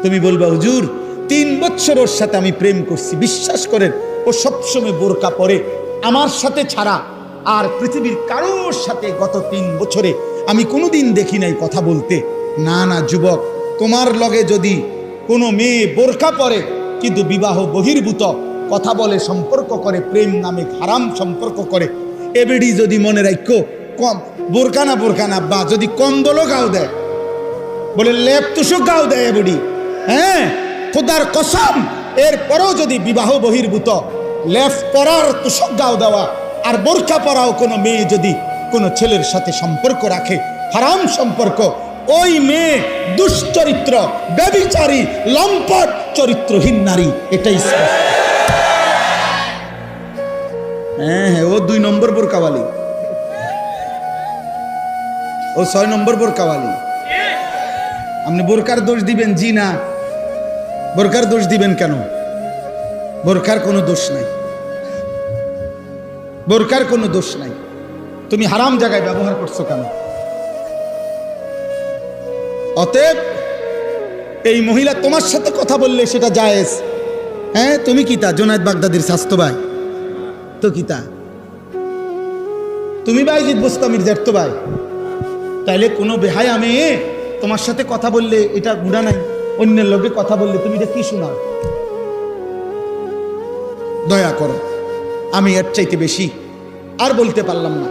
তুমি বলবা হুজুর 3 বছর ওর সাথে আমি প্রেম করছি, বিশ্বাস করেন ও সবসময় বোরকা পরে, আমার সাথে ছাড়া আর পৃথিবীর কারোর সাথে গত 3 বছরে আমি কোনোদিন দেখি নাই কথা বলতে। না না যুবক, তোমার লগে যদি কোনো মেয়ে বোরকা পরে কিন্তু বিবাহ বহির্ভূত কথা বলে, সম্পর্ক করে, প্রেম নামে হারাম সম্পর্ক করে, এবেডি যদি মনে রাখো কম বোরকা না বা যদি কম্বলও গাও দেয়, বলে লেপ তুষক গাও দেয় এবেডি, হ্যাঁ খোদার কসম, এরপরেও যদি বিবাহ বহির্ভূত লেপ পরার তুষক গাও দেওয়া আর বোরকা পরাও কোনো মেয়ে যদি কোনো ছেলের সাথে সম্পর্ক রাখে, হারাম সম্পর্ক, ওই মেয়ে দুশ্চরিত্র, ব্যভিচারী, লম্পট, চরিত্রহীন নারী, এটাই স্পষ্ট। হ্যাঁ ও 2 নম্বর বোরকাওয়ালি, ও 6 নম্বর বোরকাওয়ালি। আপনি বোরকার দোষ দিবেন? জি না। বোরকার দোষ দিবেন কেন? বোরকার কোনো দোষ নাই, বোরকার কোনো দোষ নাই। তুমি হারাম জায়গায় ব্যবহার করছো কেন? অতএব এই মহিলা তোমার সাথে কথা বললে সেটা জায়েজ। হ্যাঁ তুমি কি তা জোনায়েদ বাগদাদির স্বাস্থ্য ভাই তো কি তা? তুমি বাইজিদ বোস্তামির জ্যাঠতো ভাই, তাইলে কোনো বেহায়া মেয়ে তোমার সাথে কথা বললে এটা গুনাহ নাই? অন্যের লোকে কথা বললে তুমি এটা কি শোনাও? দয়া করো, আমি এর চাইতে বেশি আর বলতে পারলাম না।